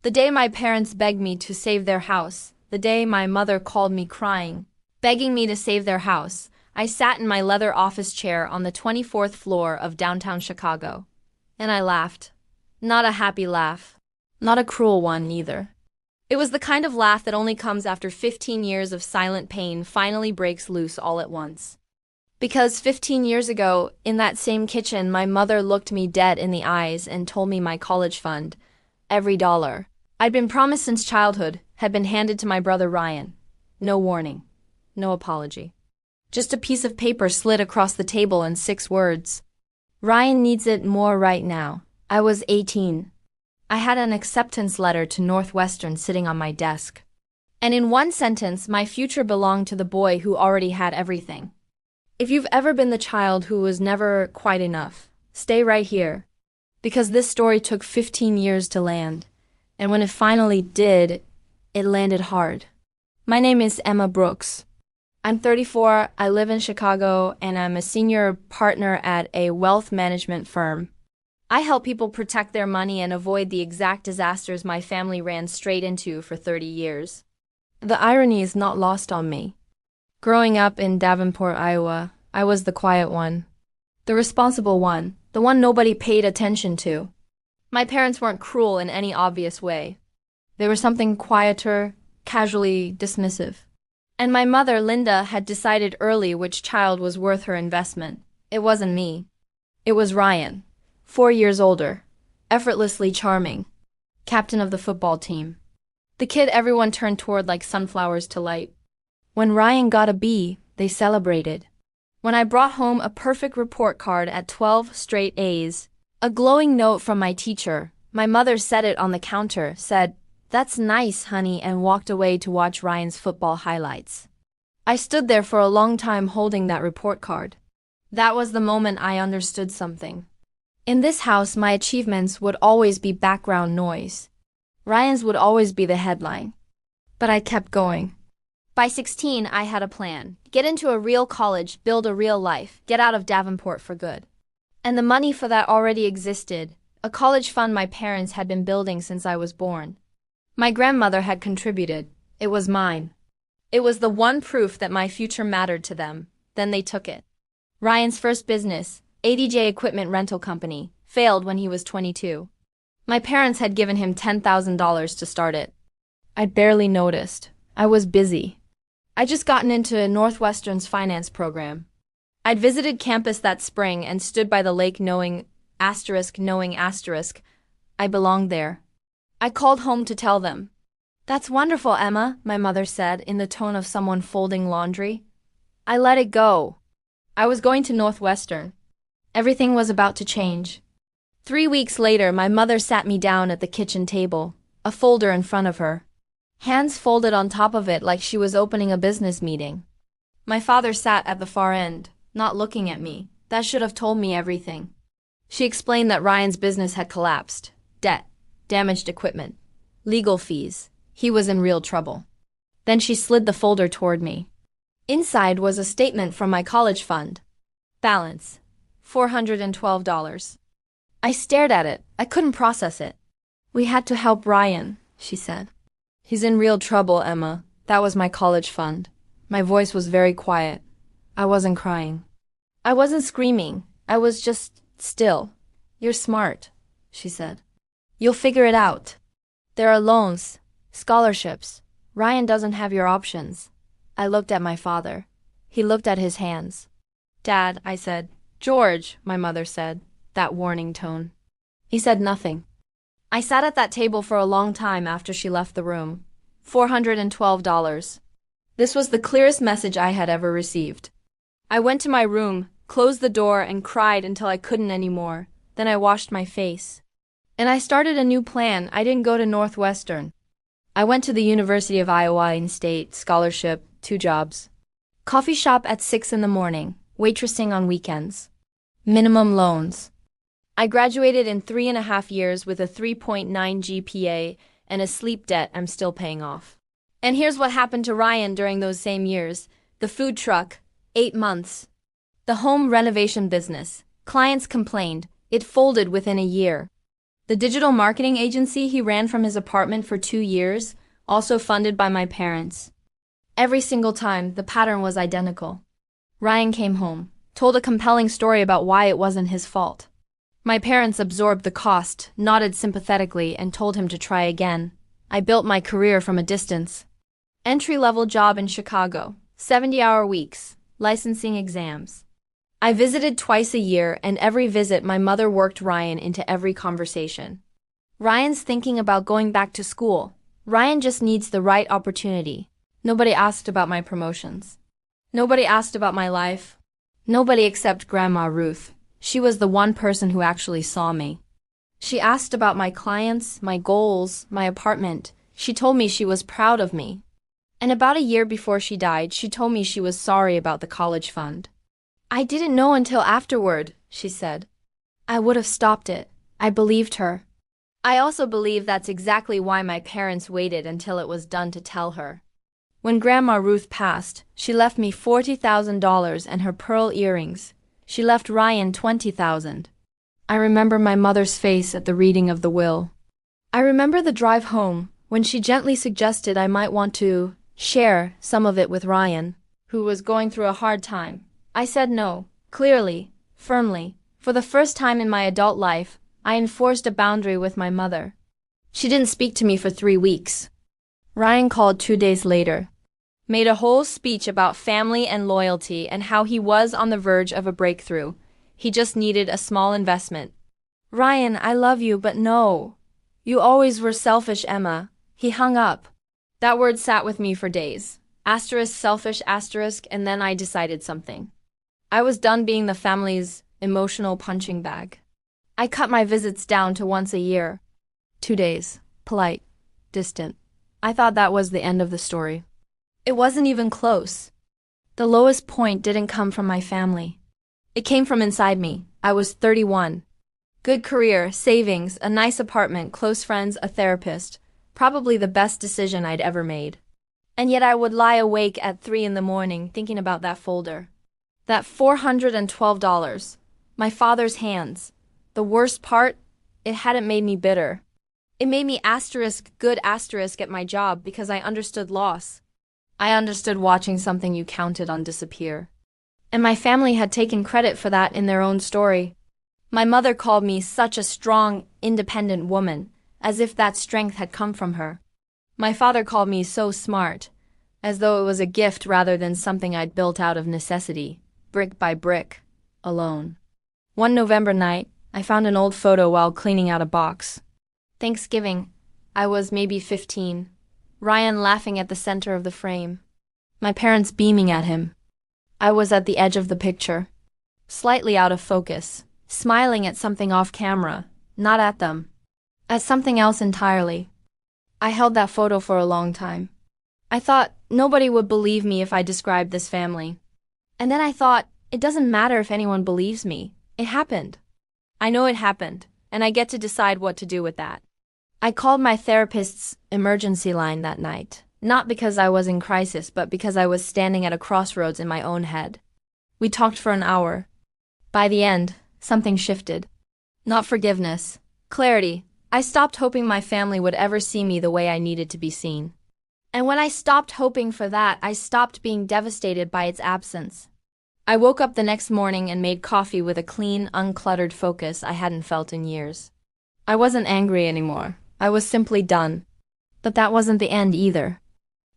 The day my parents begged me to save their house, the day my mother called me crying, begging me to save their house, I sat in my leather office chair on the 24th floor of downtown Chicago. And I laughed. Not a happy laugh. Not a cruel one, either. It was the kind of laugh that only comes after 15 years of silent pain finally breaks loose all at once. Because 15 years ago, in that same kitchen, my mother looked me dead in the eyes and told me my college fund, every dollar I'd been promised since childhood, had been handed to my brother Ryan. No warning. No apology. Just a piece of paper slid across the table and 6 words. Ryan needs it more right now. I was 18. I had an acceptance letter to Northwestern sitting on my desk. And in one sentence, my future belonged to the boy who already had everything. If you've ever been the child who was never quite enough, stay right here. Because this story took 15 years to land. And when it finally did, it landed hard. My name is Emma Brooks. I'm 34, I live in Chicago, and I'm a senior partner at a wealth management firm. I help people protect their money and avoid the exact disasters my family ran straight into for 30 years. The irony is not lost on me. Growing up in Davenport, Iowa, I was the quiet one. The responsible one, the one nobody paid attention to. My parents weren't cruel in any obvious way. They were something quieter, casually dismissive. And my mother, Linda, had decided early which child was worth her investment. It wasn't me. It was Ryan, 4 years older, effortlessly charming, captain of the football team. The kid everyone turned toward like sunflowers to light. When Ryan got a B, they celebrated. When I brought home a perfect report card at 12 straight A's, a glowing note from my teacher, my mother set it on the counter, said, "That's nice, honey," and walked away to watch Ryan's football highlights. I stood there for a long time holding that report card. That was the moment I understood something. In this house, my achievements would always be background noise. Ryan's would always be the headline. But I kept going. By 16, I had a plan. Get into a real college, build a real life, get out of Davenport for good. And the money for that already existed, a college fund my parents had been building since I was born. My grandmother had contributed. It was mine. It was the one proof that my future mattered to them. Then they took it. Ryan's first business, ADJ Equipment Rental Company, failed when he was 22. My parents had given him $10,000 to start it. I'd barely noticed. I was busy. I'd just gotten into Northwestern's finance program. I'd visited campus that spring and stood by the lake knowing, I belonged there. I called home to tell them. "That's wonderful, Emma," my mother said in the tone of someone folding laundry. I let it go. I was going to Northwestern. Everything was about to change. 3 weeks later, my mother sat me down at the kitchen table, a folder in front of her. Hands folded on top of it like she was opening a business meeting. My father sat at the far end, not looking at me. That should have told me everything. She explained that Ryan's business had collapsed. Debt, damaged equipment, legal fees. He was in real trouble. Then she slid the folder toward me. Inside was a statement from my college fund. Balance, $412. I stared at it. I couldn't process it. "We had to help Ryan," she said. "He's in real trouble, Emma." That was my college fund. My voice was very quiet. I wasn't crying. I wasn't screaming. I was just still. "You're smart," she said. "You'll figure it out. There are loans, scholarships. Ryan doesn't have your options." I looked at my father. He looked at his hands. "Dad," I said. "George," my mother said, that warning tone. He said nothing. I sat at that table for a long time after she left the room. $412. This was the clearest message I had ever received. I went to my room, closed the door, and cried until I couldn't anymore. Then I washed my face. And I started a new plan. I didn't go to Northwestern. I went to the University of Iowa in-state, scholarship, 2 jobs. Coffee shop at 6 in the morning, waitressing on weekends. Minimum loans. I graduated in 3.5 years with a 3.9 GPA and a sleep debt I'm still paying off. And here's what happened to Ryan during those same years. The food truck, 8 months. The home renovation business, clients complained, it folded within a year. The digital marketing agency he ran from his apartment for 2 years, also funded by my parents. Every single time, the pattern was identical. Ryan came home, told a compelling story about why it wasn't his fault. My parents absorbed the cost, nodded sympathetically, and told him to try again. I built my career from a distance. Entry-level job in Chicago, 70-hour weeks, licensing exams. I visited twice a year, and every visit my mother worked Ryan into every conversation. Ryan's thinking about going back to school. Ryan just needs the right opportunity. Nobody asked about my promotions. Nobody asked about my life. Nobody except Grandma Ruth. She was the one person who actually saw me. She asked about my clients, my goals, my apartment. She told me she was proud of me. And about a year before she died, she told me she was sorry about the college fund. I didn't know until afterward, she said. I would have stopped it. I believed her. I also believe that's exactly why my parents waited until it was done to tell her. When Grandma Ruth passed, she left me $40,000 and her pearl earrings. She left Ryan $20,000. I remember my mother's face at the reading of the will. I remember the drive home, when she gently suggested I might want to share some of it with Ryan, who was going through a hard time. I said no, clearly, firmly. For the first time in my adult life, I enforced a boundary with my mother. She didn't speak to me for 3 weeks. Ryan called 2 days later, made a whole speech about family and loyalty and how he was on the verge of a breakthrough. He just needed a small investment. Ryan, I love you, but no. You always were selfish, Emma. He hung up. That word sat with me for days. Asterisk selfish asterisk, and then I decided something. I was done being the family's emotional punching bag. I cut my visits down to once a year. 2 days. Polite. Distant. I thought that was the end of the story. It wasn't even close. The lowest point didn't come from my family. It came from inside me. I was 31. Good career, savings, a nice apartment, close friends, a therapist. Probably the best decision I'd ever made. And yet I would lie awake at 3 in the morning thinking about that folder. That $412. My father's hands. The worst part, it hadn't made me bitter. It made me good at my job because I understood loss. I understood watching something you counted on disappear. And my family had taken credit for that in their own story. My mother called me such a strong, independent woman, as if that strength had come from her. My father called me so smart, as though it was a gift rather than something I'd built out of necessity, brick by brick, alone. One November night, I found an old photo while cleaning out a box. Thanksgiving. I was maybe 15. Ryan laughing at the center of the frame. My parents beaming at him. I was at the edge of the picture, slightly out of focus, smiling at something off camera, not at them. At something else entirely. I held that photo for a long time. I thought nobody would believe me if I described this family. And then I thought, it doesn't matter if anyone believes me. It happened. I know it happened, and I get to decide what to do with that. I called my therapist's emergency line that night, not because I was in crisis, but because I was standing at a crossroads in my own head. We talked for an hour. By the end, something shifted. Not forgiveness. Clarity. I stopped hoping my family would ever see me the way I needed to be seen. And when I stopped hoping for that, I stopped being devastated by its absence. I woke up the next morning and made coffee with a clean, uncluttered focus I hadn't felt in years. I wasn't angry anymore. I was simply done. But that wasn't the end either.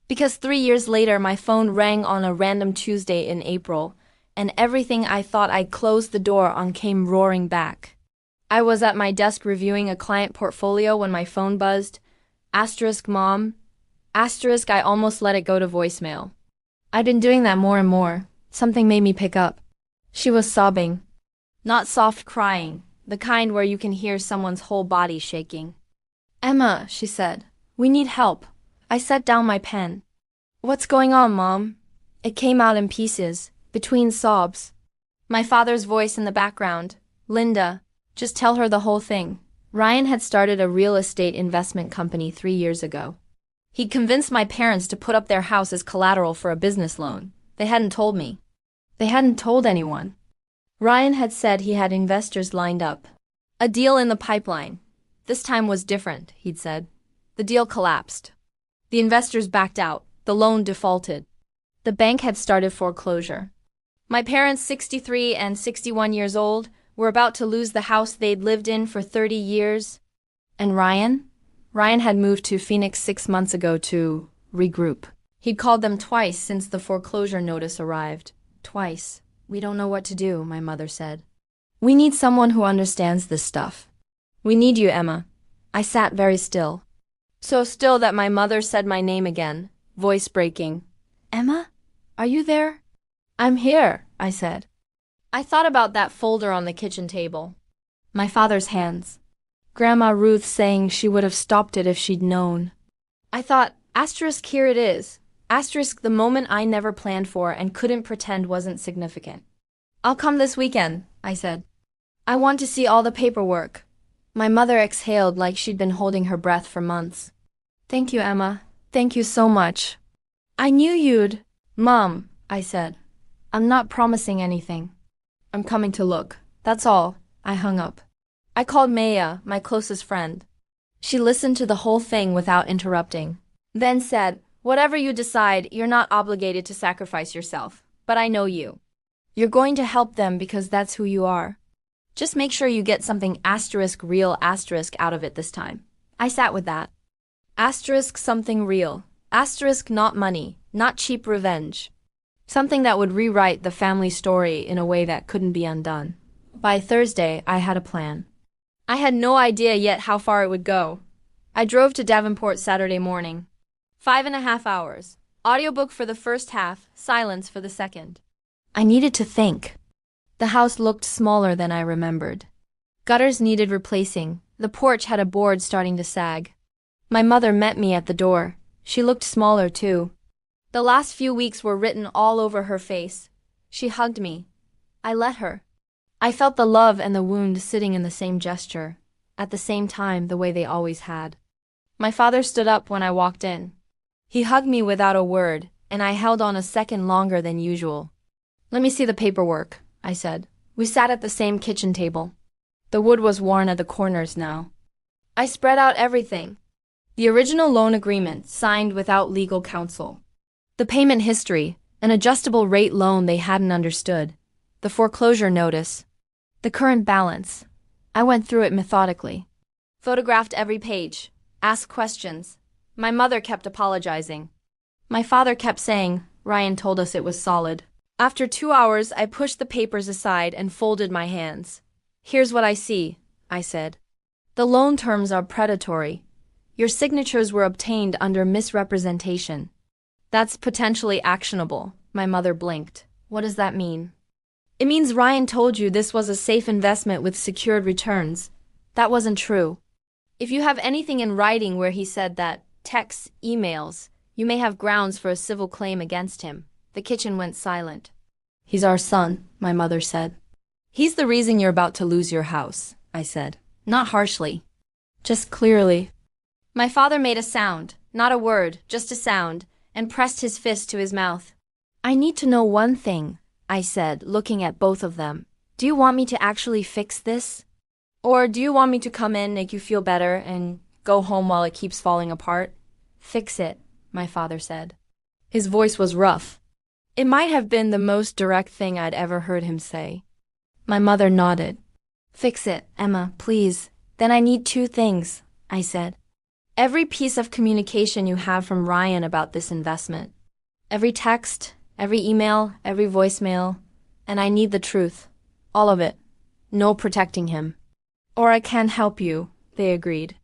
Because 3 years later, my phone rang on a random Tuesday in April, and everything I thought I'd closed the door on came roaring back. I was at my desk reviewing a client portfolio when my phone buzzed. Asterisk mom. Asterisk I almost let it go to voicemail. I'd been doing that more and more. Something made me pick up. She was sobbing. Not soft crying, the kind where you can hear someone's whole body shaking. Emma, she said, we need help. I set down my pen. What's going on, Mom? It came out in pieces, between sobs. My father's voice in the background. Linda, just tell her the whole thing. Ryan had started a real estate investment company 3 years ago. He'd convinced my parents to put up their house as collateral for a business loan. They hadn't told me. They hadn't told anyone. Ryan had said he had investors lined up. A deal in the pipeline. This time was different, he'd said. The deal collapsed. The investors backed out. The loan defaulted. The bank had started foreclosure. My parents, 63 and 61 years old, were about to lose the house they'd lived in for 30 years. And Ryan? Ryan had moved to Phoenix 6 months ago to regroup. He'd called them twice since the foreclosure notice arrived. Twice. We don't know what to do, my mother said. We need someone who understands this stuff. We need you, Emma. I sat very still. So still that my mother said my name again, voice breaking. Emma? Are you there? I'm here, I said. I thought about that folder on the kitchen table. My father's hands. Grandma Ruth saying she would have stopped it if she'd known. I thought, asterisk, here it is. Asterisk, the moment I never planned for and couldn't pretend wasn't significant. I'll come this weekend, I said. I want to see all the paperwork. My mother exhaled like she'd been holding her breath for months. Thank you, Emma. Thank you so much. I knew you'd. Mom, I said. I'm not promising anything. I'm coming to look. That's all. I hung up. I called Maya, my closest friend. She listened to the whole thing without interrupting. Then said, whatever you decide, you're not obligated to sacrifice yourself. But I know you. You're going to help them because that's who you are. Just make sure you get something asterisk real asterisk out of it this time. I sat with that. Asterisk something real. Asterisk not money, not cheap revenge. Something that would rewrite the family story in a way that couldn't be undone. By Thursday, I had a plan. I had no idea yet how far it would go. I drove to Davenport Saturday morning. 5.5 hours. Audiobook for the first half, silence for the second. I needed to think. The house looked smaller than I remembered. Gutters needed replacing. The porch had a board starting to sag. My mother met me at the door. She looked smaller too. The last few weeks were written all over her face. She hugged me. I let her. I felt the love and the wound sitting in the same gesture, at the same time the way they always had. My father stood up when I walked in. He hugged me without a word, and I held on a second longer than usual. Let me see the paperwork, I said. We sat at the same kitchen table. The wood was worn at the corners now. I spread out everything. The original loan agreement, signed without legal counsel. The payment history, an adjustable rate loan they hadn't understood. The foreclosure notice. The current balance. I went through it methodically. Photographed every page. Asked questions. My mother kept apologizing. My father kept saying, Ryan told us it was solid. After 2 hours, I pushed the papers aside and folded my hands. Here's what I see, I said. The loan terms are predatory. Your signatures were obtained under misrepresentation. That's potentially actionable. My mother blinked. What does that mean? It means Ryan told you this was a safe investment with secured returns. That wasn't true. If you have anything in writing where he said that, texts, emails, you may have grounds for a civil claim against him. The kitchen went silent. He's our son, my mother said. He's the reason you're about to lose your house, I said. Not harshly. Just clearly. My father made a sound, not a word, just a sound, and pressed his fist to his mouth. I need to know one thing, I said, looking at both of them. Do you want me to actually fix this? Or do you want me to come in, make you feel better, and go home while it keeps falling apart? Fix it, my father said. His voice was rough. It might have been the most direct thing I'd ever heard him say. My mother nodded. Fix it, Emma, please. Then I need 2 things, I said. Every piece of communication you have from Ryan about this investment. Every text, every email, every voicemail. And I need the truth. All of it. No protecting him. Or I can't help you, they agreed.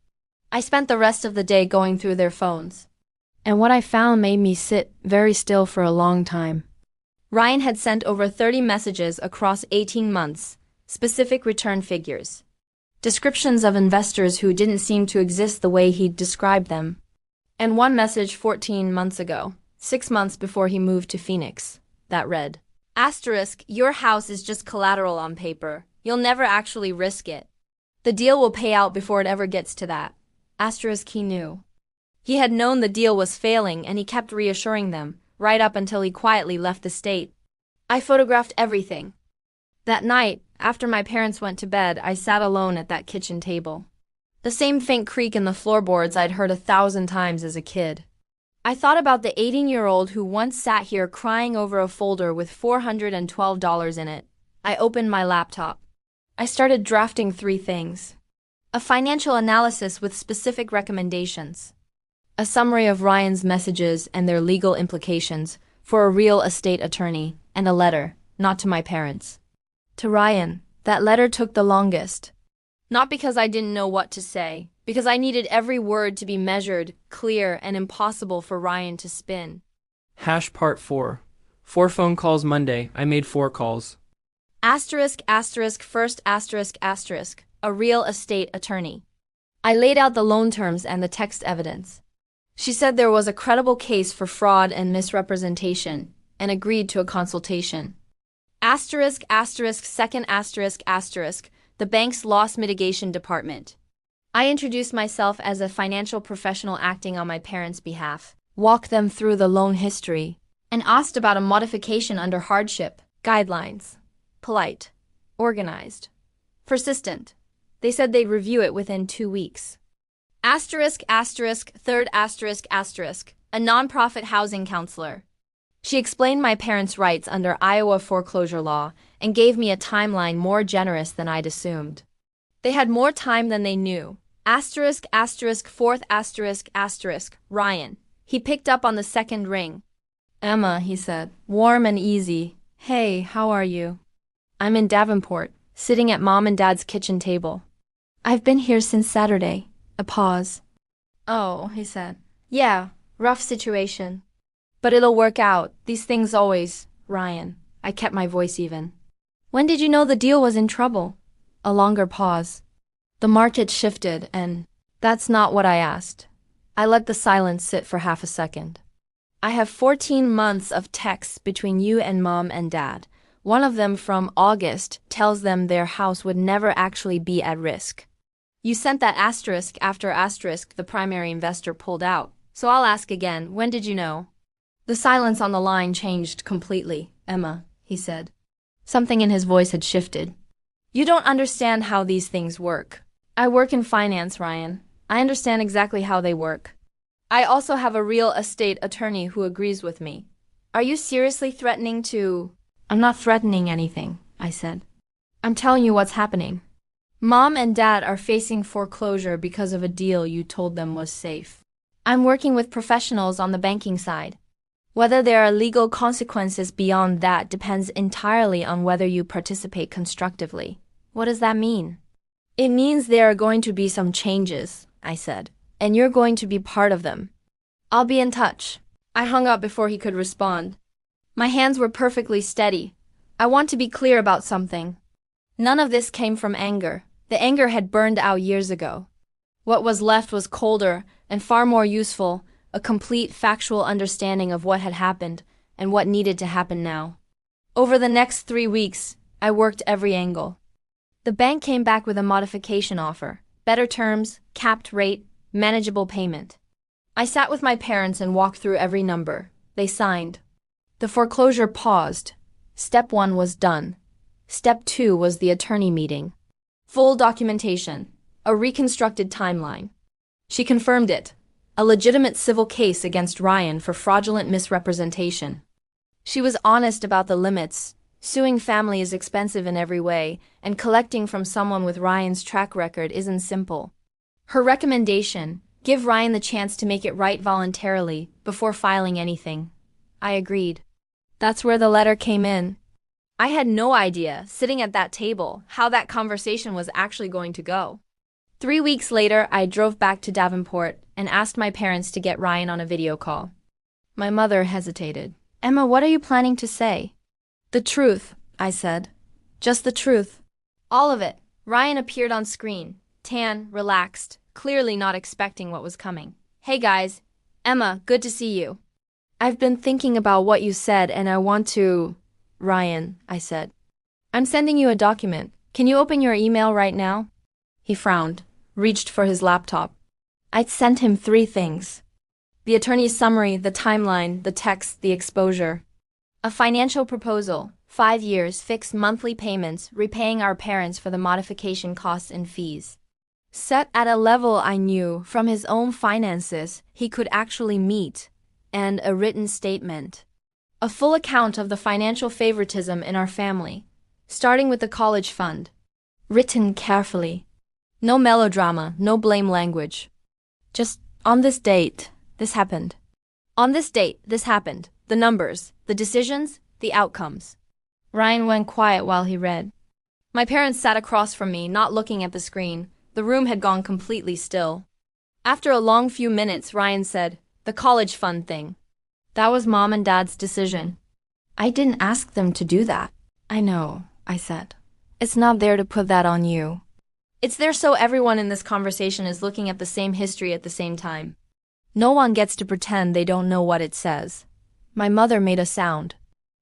I spent the rest of the day going through their phones. And what I found made me sit very still for a long time. Ryan had sent over 30 messages across 18 months, specific return figures. Descriptions of investors who didn't seem to exist the way he'd described them. And one message 14 months ago, 6 months before he moved to Phoenix, that read, Asterisk, your house is just collateral on paper. You'll never actually risk it. The deal will pay out before it ever gets to that. Asterisk, he knew. He had known the deal was failing and he kept reassuring them, right up until he quietly left the state. I photographed everything. That night, after my parents went to bed, I sat alone at that kitchen table. The same faint creak in the floorboards I'd heard 1,000 times as a kid. I thought about the 18-year-old who once sat here crying over a folder with $412 in it. I opened my laptop. I started drafting 3 things. A financial analysis with specific recommendations. A summary of Ryan's messages and their legal implications for a real estate attorney, and a letter, not to my parents. To Ryan, that letter took the longest. Not because I didn't know what to say, because I needed every word to be measured, clear, and impossible for Ryan to spin. Hash part 4. 4 phone calls Monday. I made 4 calls. Asterisk, asterisk, first asterisk, asterisk, a real estate attorney. I laid out the loan terms and the text evidence. She said there was a credible case for fraud and misrepresentation, and agreed to a consultation. Asterisk, asterisk, second asterisk, asterisk, the bank's loss mitigation department. I introduced myself as a financial professional acting on my parents' behalf, walked them through the loan history, and asked about a modification under hardship guidelines. Polite, organized, persistent. They said they'd review it within 2 weeks. Asterisk, asterisk, third asterisk, asterisk, a nonprofit housing counselor. She explained my parents' rights under Iowa foreclosure law and gave me a timeline more generous than I'd assumed. They had more time than they knew. Asterisk, asterisk, fourth asterisk, asterisk, Ryan. He picked up on the second ring. Emma, he said, warm and easy. Hey, how are you? I'm in Davenport, sitting at Mom and Dad's kitchen table. I've been here since Saturday. A pause. Oh, he said. Yeah, rough situation. But it'll work out. These things always, Ryan. I kept my voice even. When did you know the deal was in trouble? A longer pause. The market shifted, and that's not what I asked. I let the silence sit for half a second. I have 14 months of texts between you and Mom and Dad. One of them from August tells them their house would never actually be at risk. You sent that asterisk after asterisk the primary investor pulled out, so I'll ask again, when did you know? The silence on the line changed completely. Emma, he said. Something in his voice had shifted. You don't understand how these things work. I work in finance, Ryan. I understand exactly how they work. I also have a real estate attorney who agrees with me. Are you seriously threatening to... I'm not threatening anything, I said. I'm telling you what's happening. Mom and Dad are facing foreclosure because of a deal you told them was safe. I'm working with professionals on the banking side. Whether there are legal consequences beyond that depends entirely on whether you participate constructively. What does that mean? It means there are going to be some changes, I said, and you're going to be part of them. I'll be in touch. I hung up before he could respond. My hands were perfectly steady. I want to be clear about something. None of this came from anger. The anger had burned out years ago. What was left was colder and far more useful, a complete factual understanding of what had happened and what needed to happen now. Over the next 3 weeks, I worked every angle. The bank came back with a modification offer, better terms, capped rate, manageable payment. I sat with my parents and walked through every number. They signed. The foreclosure paused. Step 1 was done. Step 2 was the attorney meeting. Full documentation. A reconstructed timeline. She confirmed it. A legitimate civil case against Ryan for fraudulent misrepresentation. She was honest about the limits. Suing family is expensive in every way, and collecting from someone with Ryan's track record isn't simple. Her recommendation, give Ryan the chance to make it right voluntarily before filing anything. I agreed. That's where the letter came in. I had no idea, sitting at that table, how that conversation was actually going to go. 3 weeks later, I drove back to Davenport and asked my parents to get Ryan on a video call. My mother hesitated. Emma, what are you planning to say? The truth, I said. Just the truth. All of it. Ryan appeared on screen, tan, relaxed, clearly not expecting what was coming. Hey guys. Emma, good to see you. I've been thinking about what you said and I want to... Ryan, I said. I'm sending you a document. Can you open your email right now? He frowned, reached for his laptop. I'd sent him 3 things. The attorney's summary, the timeline, the text, the exposure. A financial proposal, 5 years, fixed monthly payments, repaying our parents for the modification costs and fees. set at a level I knew from his own finances he could actually meet, and a written statement. A full account of the financial favoritism in our family, starting with the college fund. Written carefully. No melodrama, no blame language. Just, on this date, this happened. On this date, this happened. The numbers, the decisions, the outcomes. Ryan went quiet while he read. My parents sat across from me, not looking at the screen. The room had gone completely still. After a long few minutes, Ryan said, "The college fund thing. That was Mom and Dad's decision. I didn't ask them to do that." "I know," I said. "It's not there to put that on you. It's there so everyone in this conversation is looking at the same history at the same time. No one gets to pretend they don't know what it says." My mother made a sound.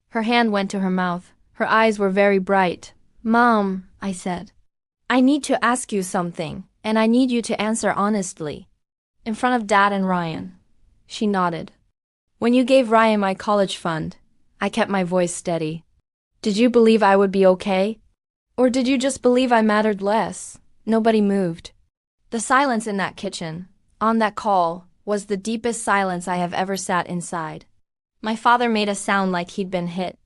Her hand went to her mouth. Her eyes were very bright. "Mom," I said, "I need to ask you something, and I need you to answer honestly. In front of Dad and Ryan." She nodded. "When you gave Ryan my college fund," I kept my voice steady, "did you believe I would be okay? Or did you just believe I mattered less?" Nobody moved. The silence in that kitchen, on that call, was the deepest silence I have ever sat inside. My father made a sound like he'd been hit.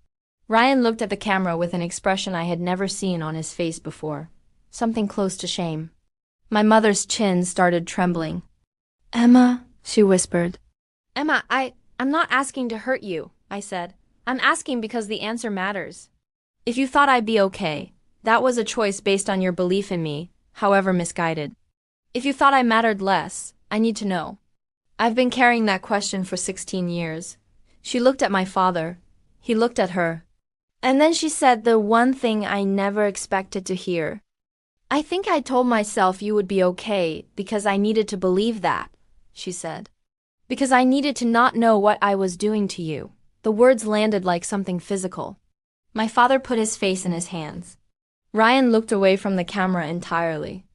Ryan looked at the camera with an expression I had never seen on his face before. Something close to shame. My mother's chin started trembling. "Emma," she whispered. "Emma, I'm not asking to hurt you," I said. "I'm asking because the answer matters. If you thought I'd be okay, that was a choice based on your belief in me, however misguided. If you thought I mattered less, I need to know. I've been carrying that question for 16 years. She looked at my father. He looked at her. And then she said the one thing I never expected to hear. "I think I told myself you would be okay because I needed to believe that," she said. "Because I needed to not know what I was doing to you." The words landed like something physical. My father put his face in his hands. Ryan looked away from the camera entirely.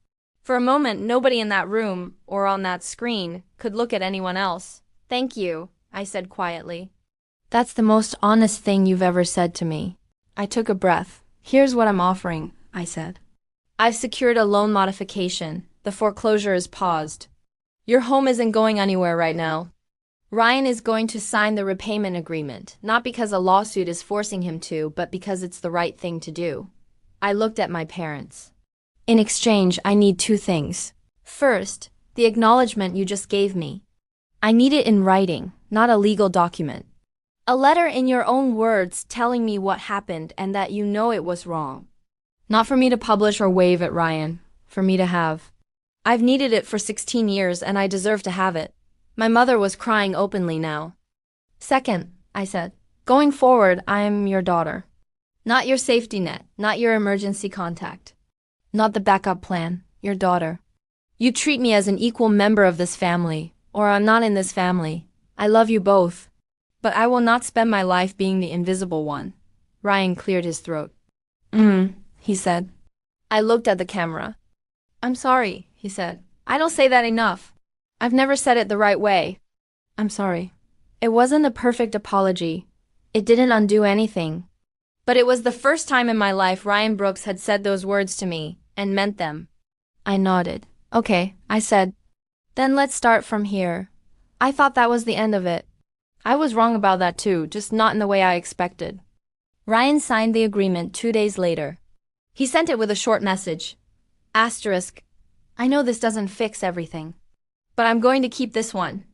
For a moment, nobody in that room, or on that screen, could look at anyone else. "Thank you," I said quietly. "That's the most honest thing you've ever said to me." I took a breath. "Here's what I'm offering," I said. "I've secured a loan modification. The foreclosure is paused. Your home isn't going anywhere right now. Ryan is going to sign the repayment agreement, not because a lawsuit is forcing him to, but because it's the right thing to do." I looked at my parents. "In exchange, I need two things. First, the acknowledgement you just gave me. I need it in writing, not a legal document. A letter in your own words telling me what happened and that you know it was wrong. Not for me to publish or wave at Ryan, for me to have. I've needed it for 16 years and I deserve to have it." My mother was crying openly now. "Second," I said, "going forward, I'm your daughter. Not your safety net, not your emergency contact. Not the backup plan, your daughter. You treat me as an equal member of this family, or I'm not in this family. I love you both. But I will not spend my life being the invisible one." Ryan cleared his throat. He said. I looked at the camera. "I'm sorry," he said. "I don't say that enough. I've never said it the right way. I'm sorry." It wasn't a perfect apology. It didn't undo anything. But it was the first time in my life Ryan Brooks had said those words to me, and meant them. I nodded. "Okay," I said. "Then let's start from here. I thought that was the end of it." I was wrong about that too, just not in the way I expected. Ryan signed the agreement 2 days later. He sent it with a short message. Asterisk. "I know this doesn't fix everything, but I'm going to keep this one."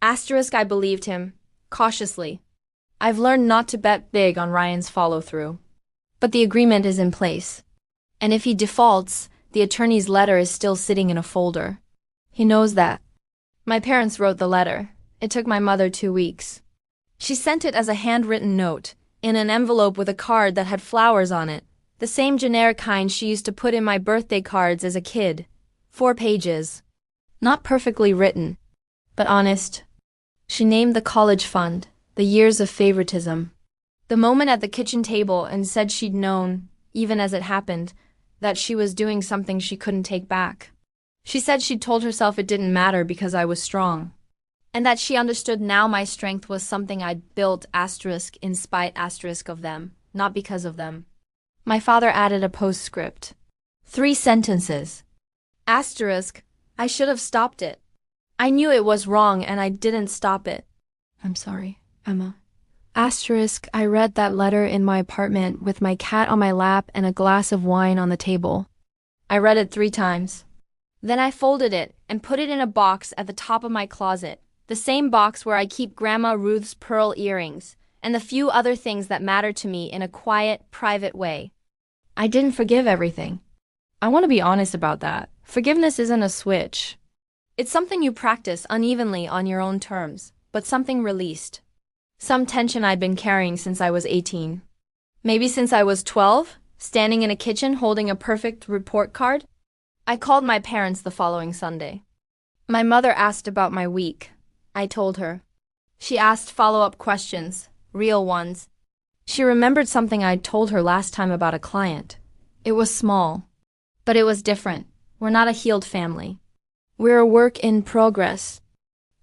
Asterisk. I believed him, cautiously. I've learned not to bet big on Ryan's follow-through. But the agreement is in place. And if he defaults, the attorney's letter is still sitting in a folder. He knows that. My parents wrote the letter. It took my mother 2 weeks. She sent it as a handwritten note, in an envelope with a card that had flowers on it, the same generic kind she used to put in my birthday cards as a kid. 4 pages. Not perfectly written, but honest. She named the college fund, the years of favoritism, the moment at the kitchen table, and said she'd known, even as it happened, that she was doing something she couldn't take back. She said she'd told herself it didn't matter because I was strong, and that she understood now my strength was something I'd built asterisk in spite asterisk of them, not because of them. My father added a postscript. 3 sentences. Asterisk, I should have stopped it. I knew it was wrong and I didn't stop it. I'm sorry, Emma. Asterisk, I read that letter in my apartment with my cat on my lap and a glass of wine on the table. I read it 3 times. Then I folded it and put it in a box at the top of my closet, the same box where I keep Grandma Ruth's pearl earrings and the few other things that matter to me in a quiet, private way. I didn't forgive everything. I want to be honest about that. Forgiveness isn't a switch. It's something you practice unevenly on your own terms, but something released. Some tension I'd been carrying since I was 18. Maybe since I was 12, standing in a kitchen holding a perfect report card. I called my parents the following Sunday. My mother asked about my week. I told her. She asked follow-up questions, real ones. She remembered something I'd told her last time about a client. It was small, but it was different. We're not a healed family. We're a work in progress.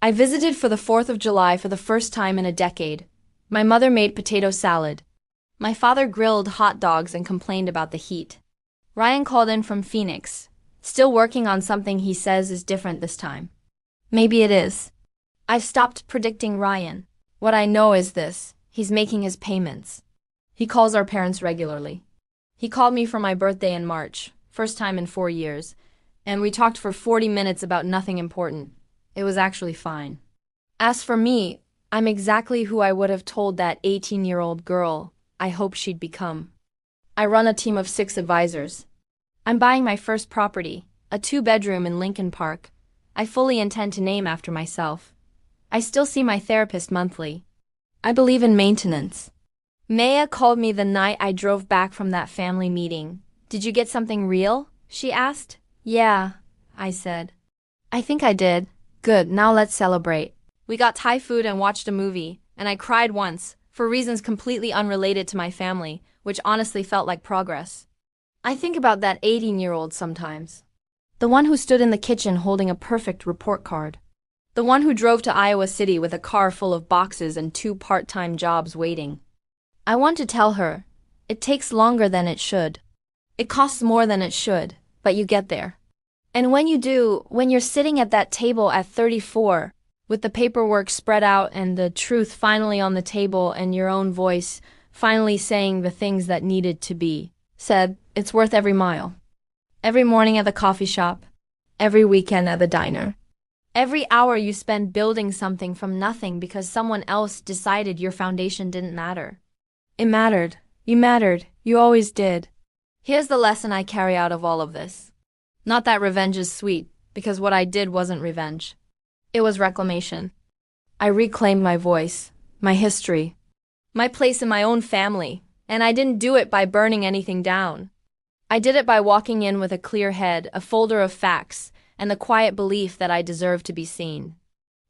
I visited for the 4th of July for the first time in a decade. My mother made potato salad. My father grilled hot dogs and complained about the heat. Ryan called in from Phoenix, still working on something he says is different this time. Maybe it is. I've stopped predicting Ryan. What I know is this: he's making his payments. He calls our parents regularly. He called me for my birthday in March, first time in 4 years, and we talked for 40 minutes about nothing important. It was actually fine. As for me, I'm exactly who I would have told that 18-year-old girl I hoped she'd become. I run a team of 6 advisors. I'm buying my first property, a 2-bedroom in Lincoln Park. I fully intend to name after myself. I still see my therapist monthly. I believe in maintenance. Maya called me the night I drove back from that family meeting. Did you get something real? She asked. Yeah, I said. I think I did. Good, now let's celebrate. We got Thai food and watched a movie, and I cried once, for reasons completely unrelated to my family, which honestly felt like progress. I think about that 18-year-old sometimes. The one who stood in the kitchen holding a perfect report card. The one who drove to Iowa City with a car full of boxes and 2 part-time jobs waiting. I want to tell her, it takes longer than it should. It costs more than it should, but you get there. And when you do, when you're sitting at that table at 34, with the paperwork spread out and the truth finally on the table and your own voice finally saying the things that needed to be said, it's worth every mile. Every morning at the coffee shop, every weekend at the diner. Every hour you spend building something from nothing because someone else decided your foundation didn't matter. It mattered. You mattered. You always did. Here's the lesson I carry out of all of this. Not that revenge is sweet, because what I did wasn't revenge. It was reclamation. I reclaimed my voice, my history, my place in my own family, and I didn't do it by burning anything down. I did it by walking in with a clear head, a folder of facts, and the quiet belief that I deserve to be seen.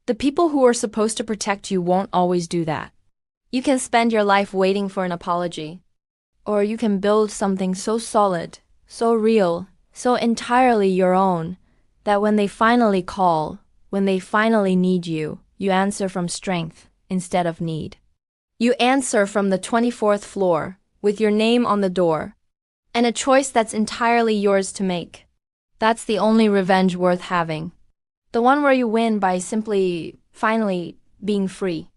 The people who are supposed to protect you won't always do that. You can spend your life waiting for an apology, or you can build something so solid, so real, so entirely your own, that when they finally call, when they finally need you, you answer from strength instead of need. You answer from the 24th floor, with your name on the door, and a choice that's entirely yours to make. That's the only revenge worth having. The one where you win by simply, finally, being free.